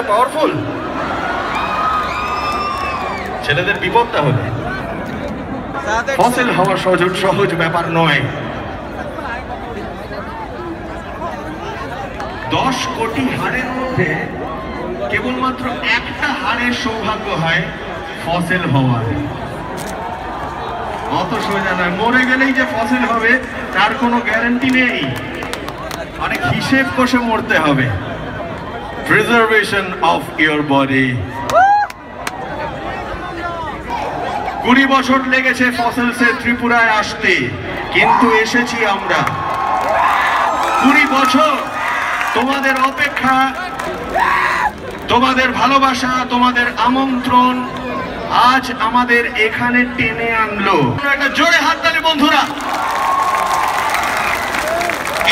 Powerful? ছেলেদের বিপদটা হলে ফসিল হওয়া সহজ ব্যাপার নয়। 10 কোটি হাড়ের মধ্যে কেবলমাত্র একটা হাড়ের সৌভাগ্য হয় ফসিল হওয়ার। অত সোজা নয়, মরে গেলেই যে ফসিল হবে তার কোনো গ্যারান্টি নেই, অনেক হিসেব কষে মরতে হবে। Preservation of your body. 20 বছর লেগেছে ফসিলসে ত্রিপুরায় আসতে, কিন্তু এসেছি আমরা। 20 বছর তোমাদের অপেক্ষা, তোমাদের ভালোবাসা, তোমাদের আমন্ত্রণ আজ আমাদের এখানে টেনে আনলো। একটা জোরে হাততালি বন্ধুরা।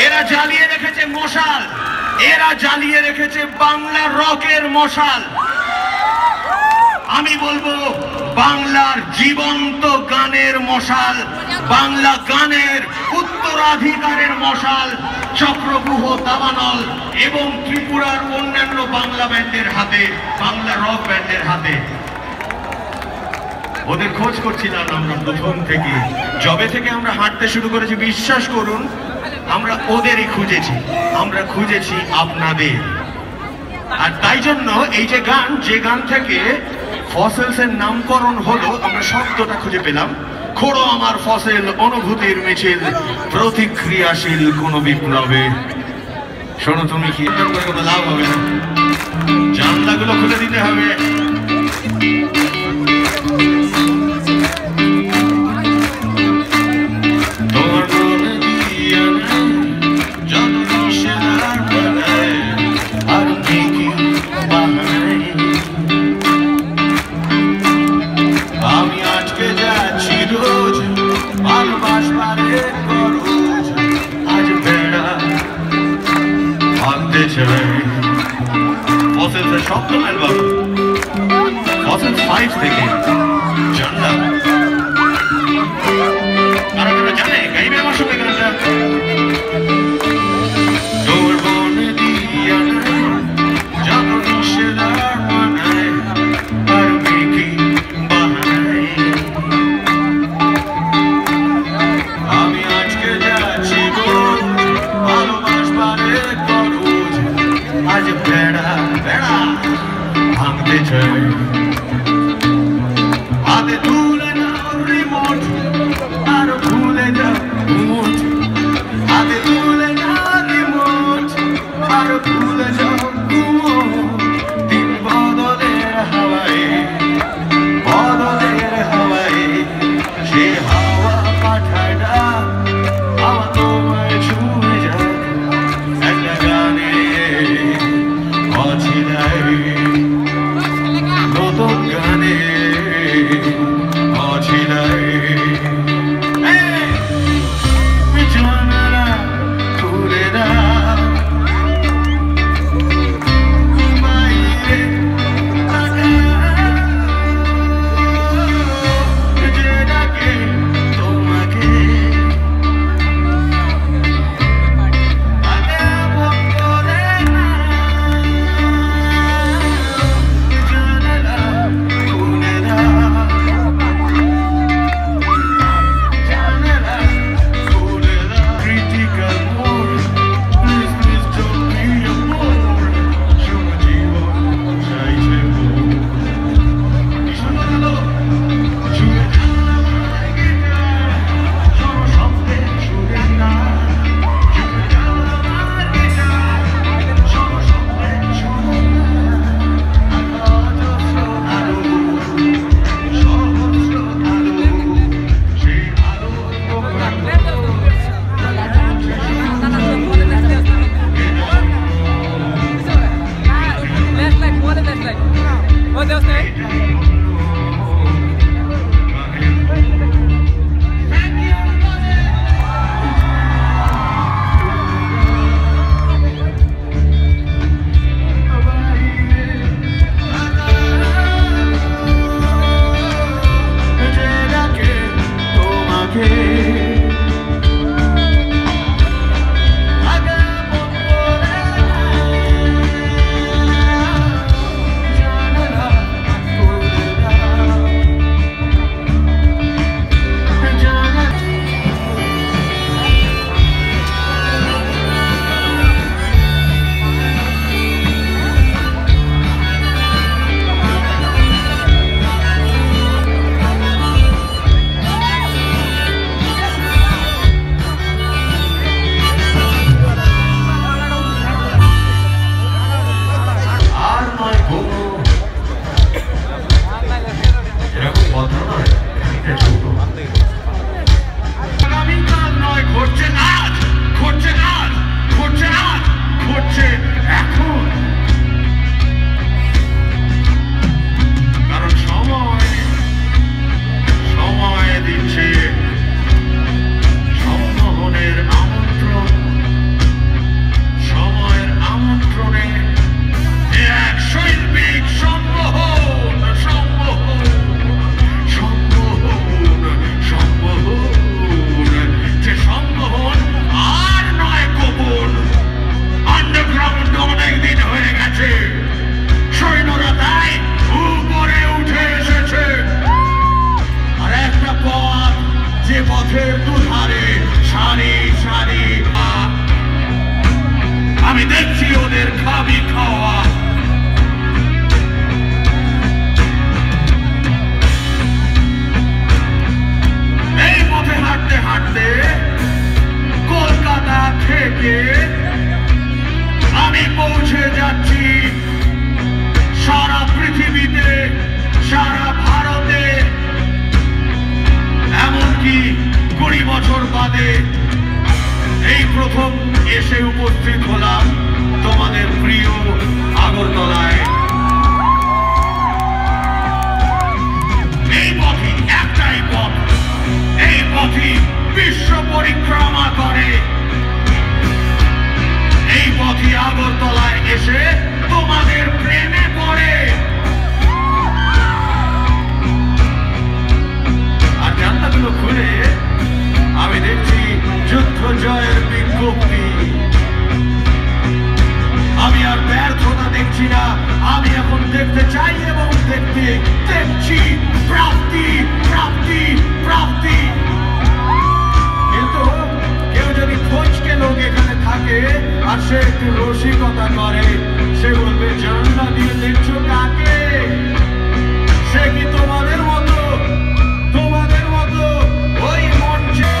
এরা জ্বালিয়ে রেখেছে মশাল, এরা জ্বালিয়ে রেখেছে বাংলা রকের মশাল। আমি বলবো বাংলার জীবন্ত গানের মশাল, বাংলা গানের উত্তরাধিকারের মশাল চক্রবুহ দাবানল এবং ত্রিপুরার অন্যান্য বাংলা ব্যান্ডের হাতে, বাংলা রক ব্যান্ডের হাতে। ওদের খোঁজ করছিলাম আমরা প্রথম থেকে, যবে থেকে আমরা হাঁটতে শুরু করেছি, বিশ্বাস করুন আমরা ওদেরই খুঁজেছি, আমরা খুঁজেছি আপনাদের। আর তাই জন্য এই যে গান, যে গান থেকে ফসিলসের নামকরণ হলো, আমরা শব্দটা খুঁজে পেলাম, খোড়ো আমার ফসিল অনুভূতির মিছিল, প্রতিক্রিয়াশীল কোন বিপ্লবে। শোনো তুমি কি কোনো লাভ হবে না, জানলাগুলো খুলে দিতে হবে। ফসিলসের সপ্তম অ্যালবাম ফসিলস 5 থেকে জানলা। কারণ ওরা জানে গাইবে আমার সঙ্গে গানটা। তোর বনে দিয়া যত নিষেধার বানায় আর মেকি বাহানায়, আমি আজকে যাচ্ছি ভালোবাসবারে করুজ, আজ বেড়া বেড়া ভাঙতে চাই। হাতে তুলে নাও রিমোট আর ভুলে যাও রিমোট, হাতে তুলে নাও রিমোট আর ভুলে যাও রিমোট। দিন বদলের হাওয়ায়, বদলের হাওয়ায়, সে হাওয়া পাঠায় না হাওয়া তোমায় ছুঁয়ে যায় একটা গানে অছিলায়, নতুন গানে অছিলায়। জানালা খুলে দাও, বাইরে যে ডাকে তোমাকে, আমি এখন দেখতে চাই এবং দেখছি প্রাপ্তি প্রাপ্তি প্রাপ্তি। কিন্তু কেউ যদি খোঁজকে লোক এখানে থাকে আর সে একটু রসিকতা করে, সে বলবে জানলা দিয়ে দেখছো কাকে? সে কি তোমাদের মতো ওই মঞ্চে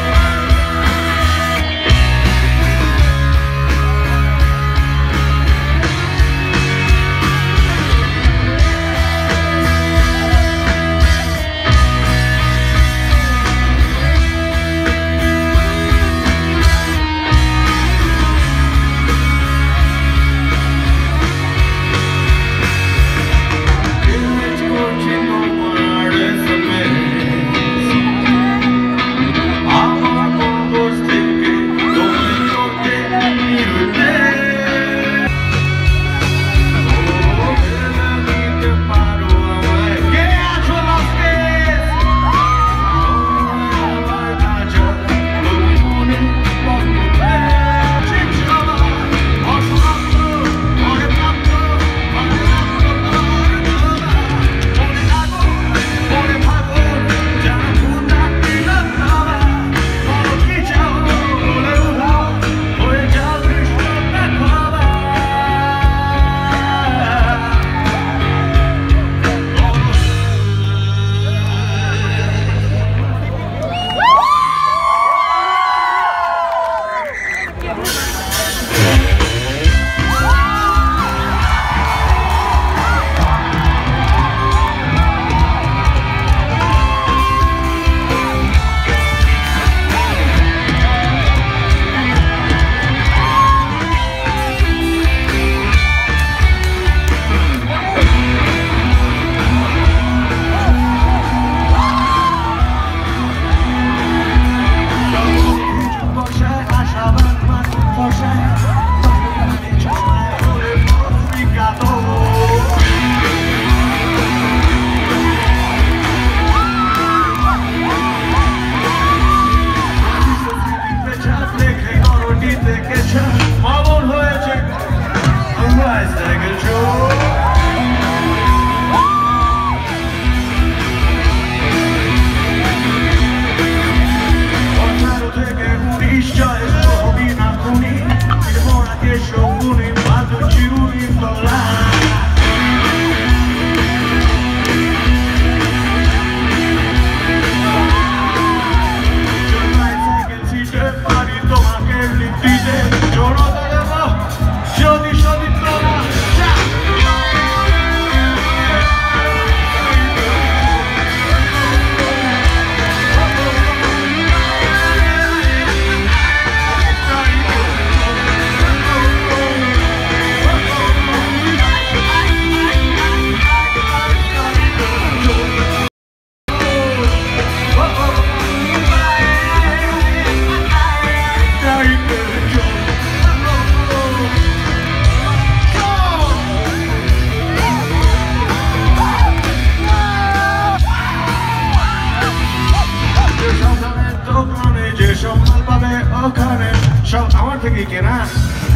সব আমার থেকে কেনা,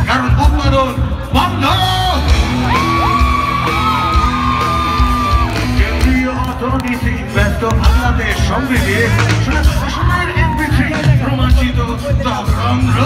কারণ উৎপাদন বন্ধ। কেন্দ্রীয় অর্থনীতি ব্যস্ত বাংলাদেশ সমৃদ্ধি সময়ের MP3 রোমাঞ্চিত তরঙ্গ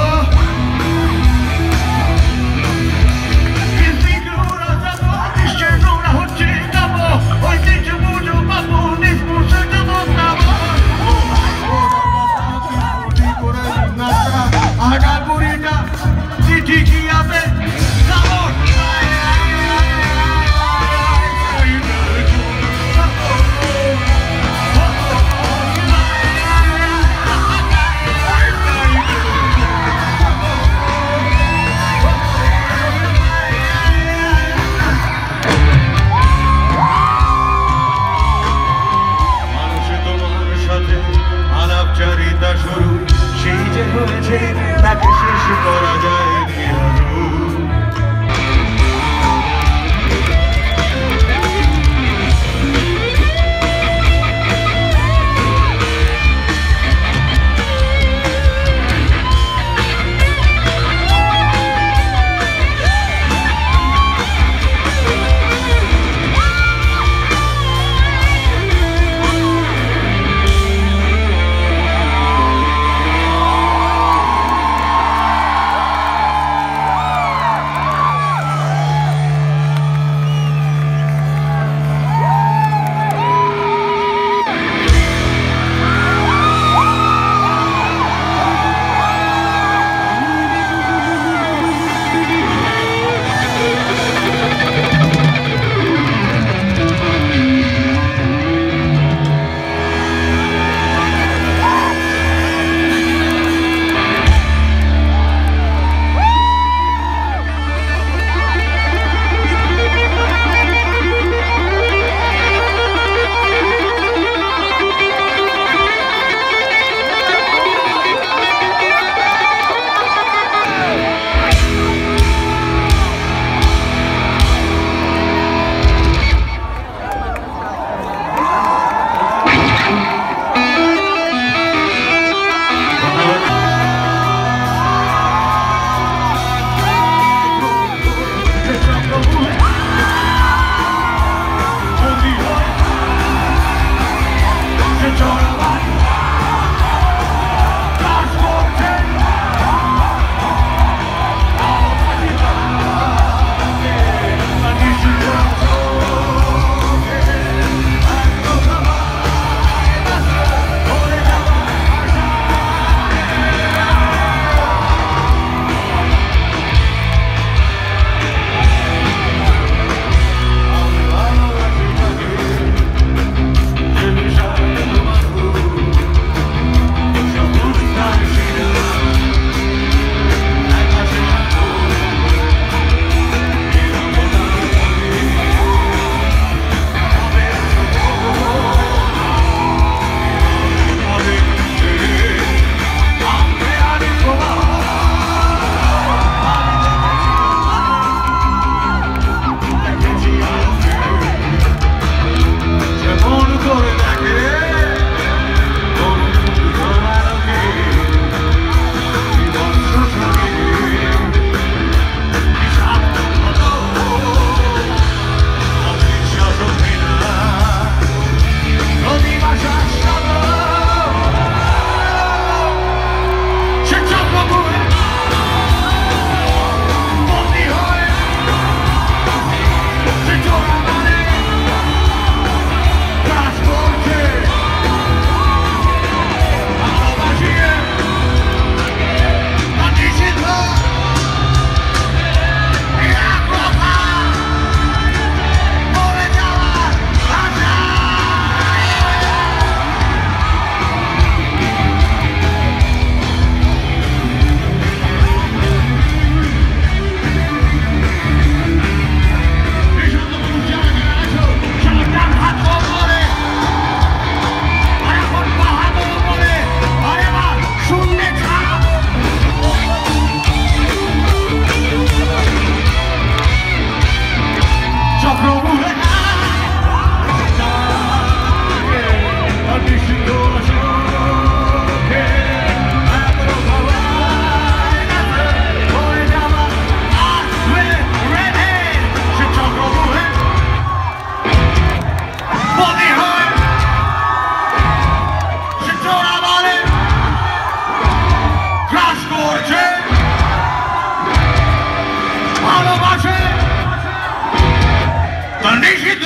নিষিদ্ধ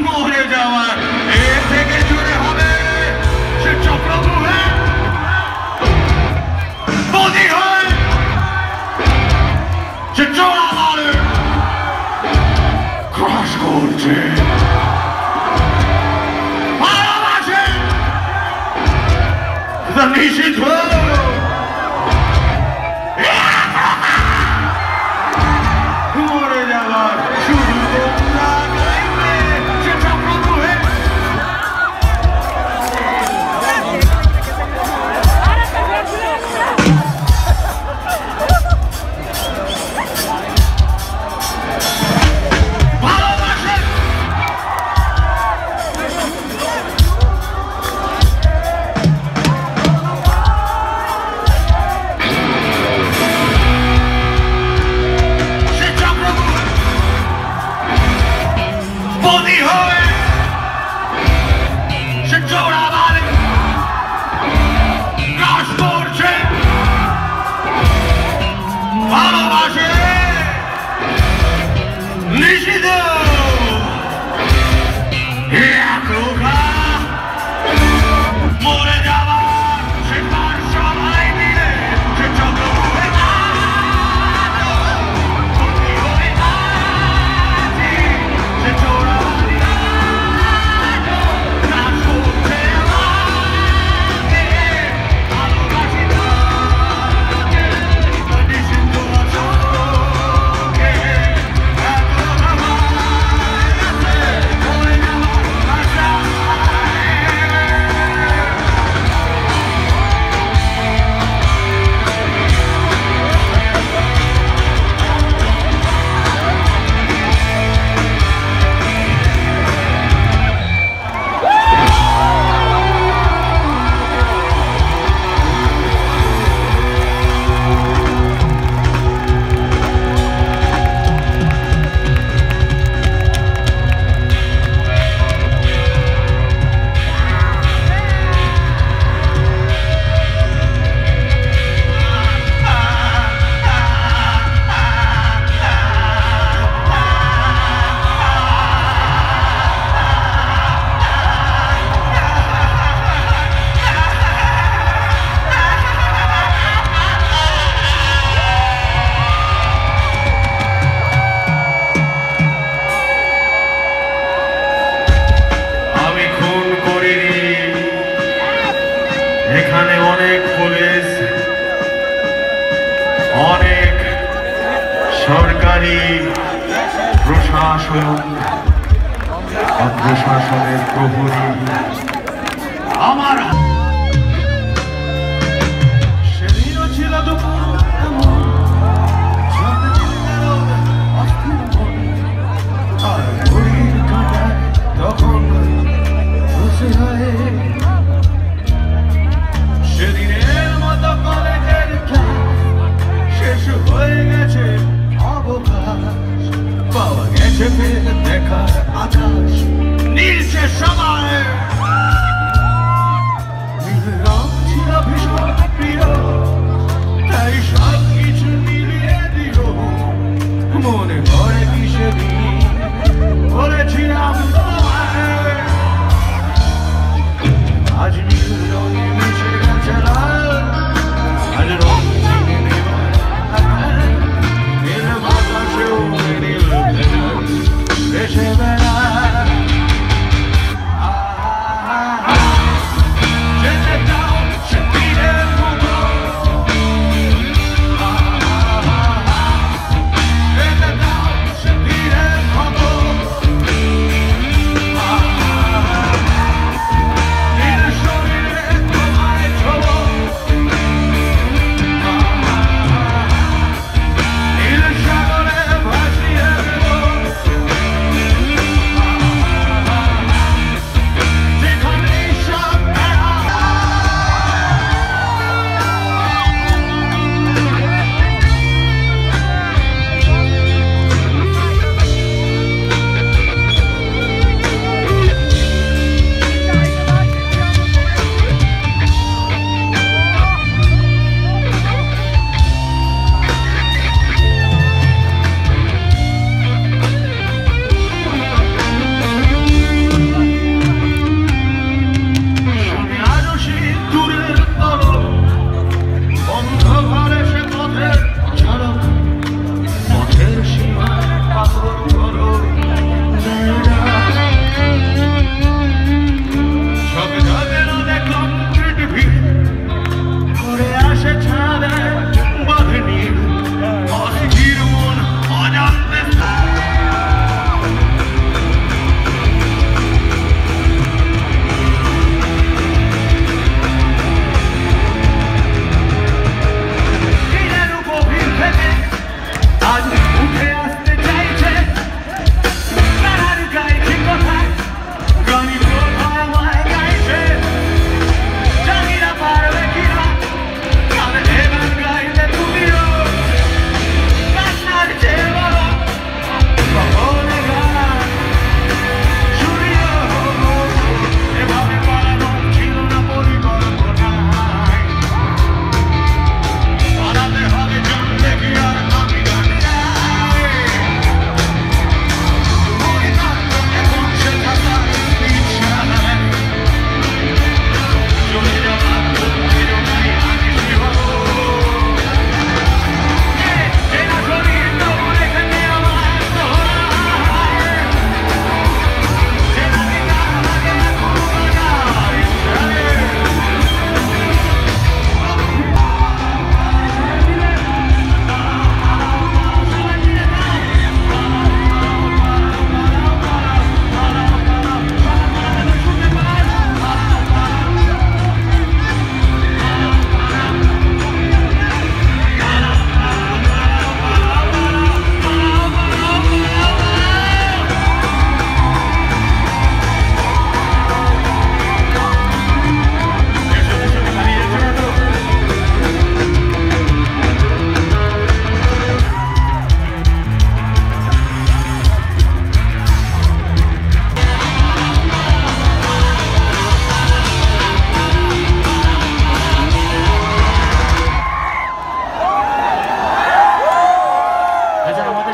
মরে যাওয়া এর থেকে জোরে হবে সে চক্রব্যূহে বন্দী হয় সে চোরামালে ক্রস করছে ভালোবাসে নিষিদ্ধ মরে যাওয়ার শুধু তোমরা গাইবে সে চক্রব্যূহে ভালোবাসে সে চক্রব্যূহে বন্দী হয়ে সে চোরামালে ক্রস করছে ভালোবাসে নিষিদ্ধ মরে যাওয়ার সে তার সবাই মিলে সে চক্রব্যূহে বন্দী হয়ে আছে সে চোরামালে ক্রস করছে ভালোবাসি তাকে নিষিদ্ধ চোখে মরে যাওয়ার আশা আমি খুন করিনি এখানে অনেক পুলিশ অনেক সরকারি প্রশাসন প্রশাসনের প্রহরী আমার সেদিনও ছিল দুপুর এমন ঝড় গেল অস্থির মন আর ঘড়ির কাঁটায় তখন বসে হয় সেদিনের মতো কলেজের ক্লাস শেষ হয়ে গেছে অবকাশ পাওয়া গেছে ফের দেখার আকাশ নীলছে সবাই নীল রং ছিল ভীষণ প্রিয় তাই সব কিছু মিলিয়ে দিল মনে পড়ে কি সেদিন বলেছিলাম তোমায় আজ নীল রঙে মিশে গেছে লাল আজ রং নীল বাতাসেও নীল ভেসে বেড়ায়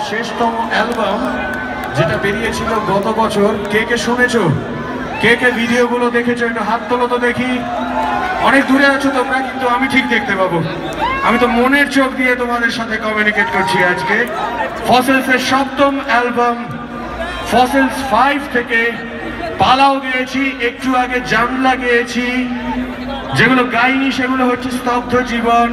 শেষতম অ্যালবাম যেটা বেরিয়েছিল গত বছর। কে কে শুনেছো? কে কে ভিডিওগুলো দেখেছো? একটু হাত তোলো তো দেখি। অনেক দূরে আছো তোমরা, কিন্তু আমি ঠিক দেখতে পাবো। আমি তো মনের চোখ দিয়ে তোমাদের সাথে কমিউনিকেট করছি আজকে। ফসিলসের সপ্তম অ্যালবাম ফসিলস 5 থেকে পালাও গেয়েছি, একটু আগে জানলা গেয়েছি। যেগুলো গাইনি সেগুলো হচ্ছে স্তব্ধ জীবন,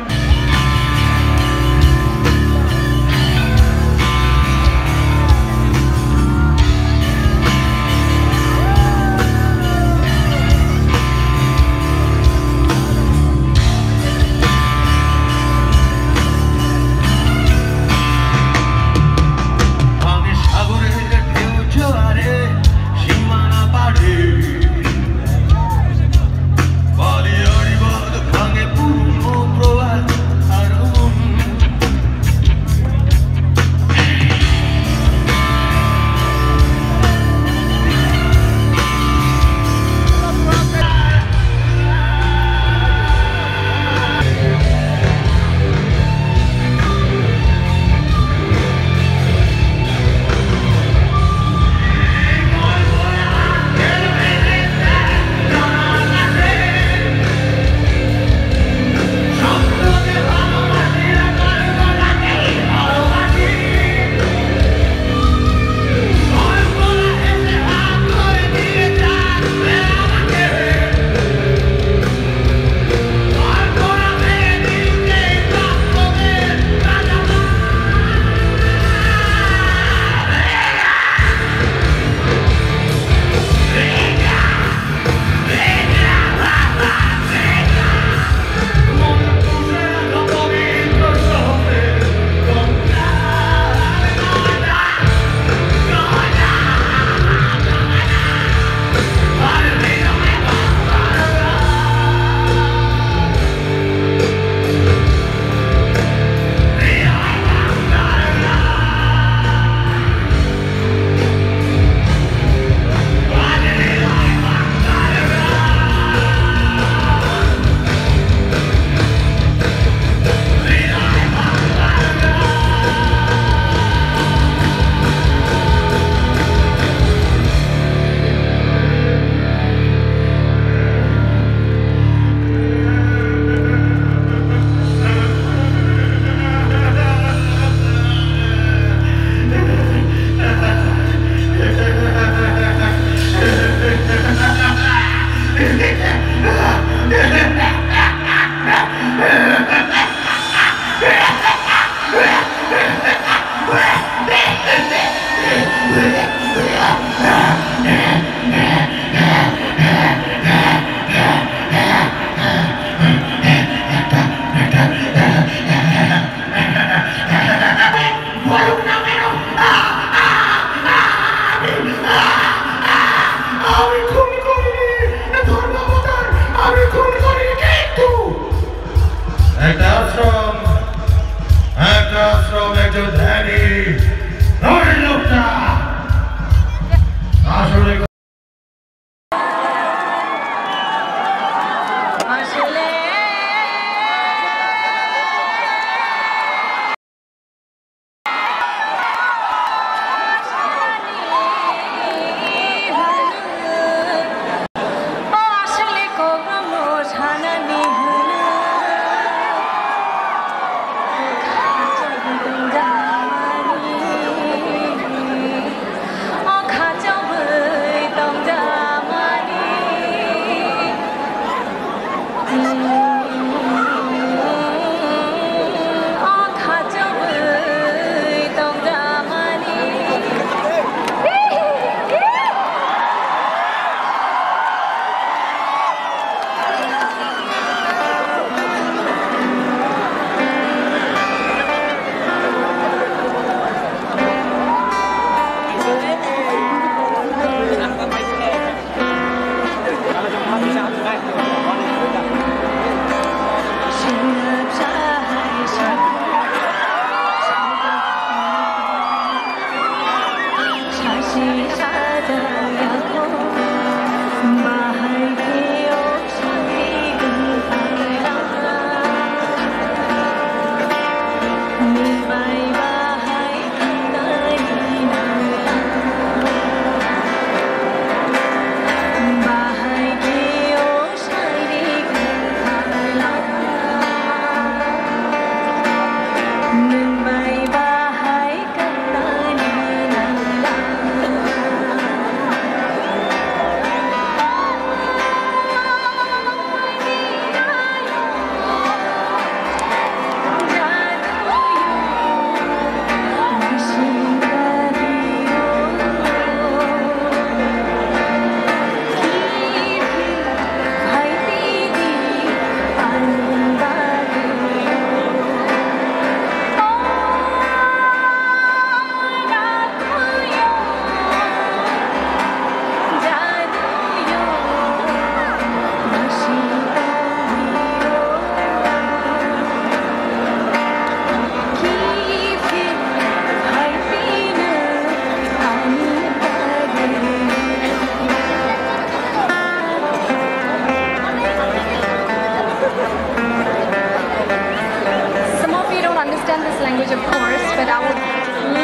course, but I would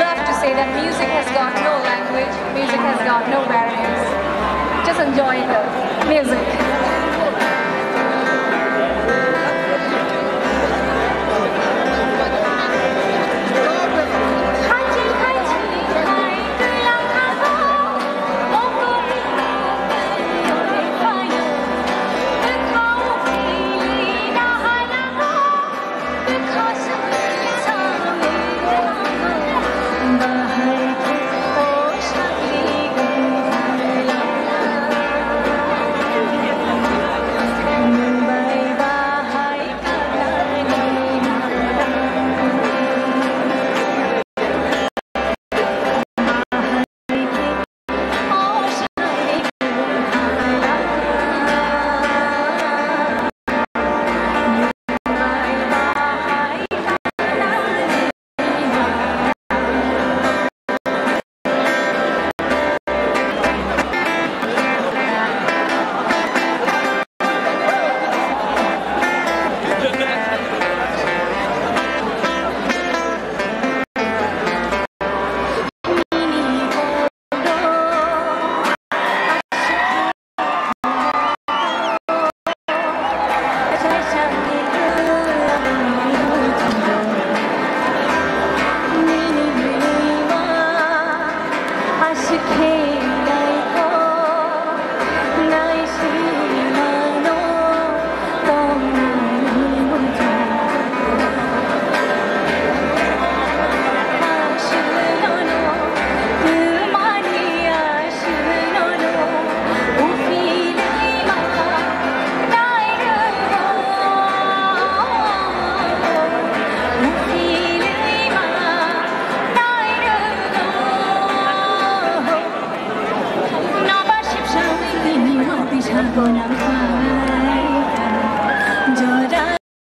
love to say that music has got no language, music has got no barriers. Just enjoy the music. Go now.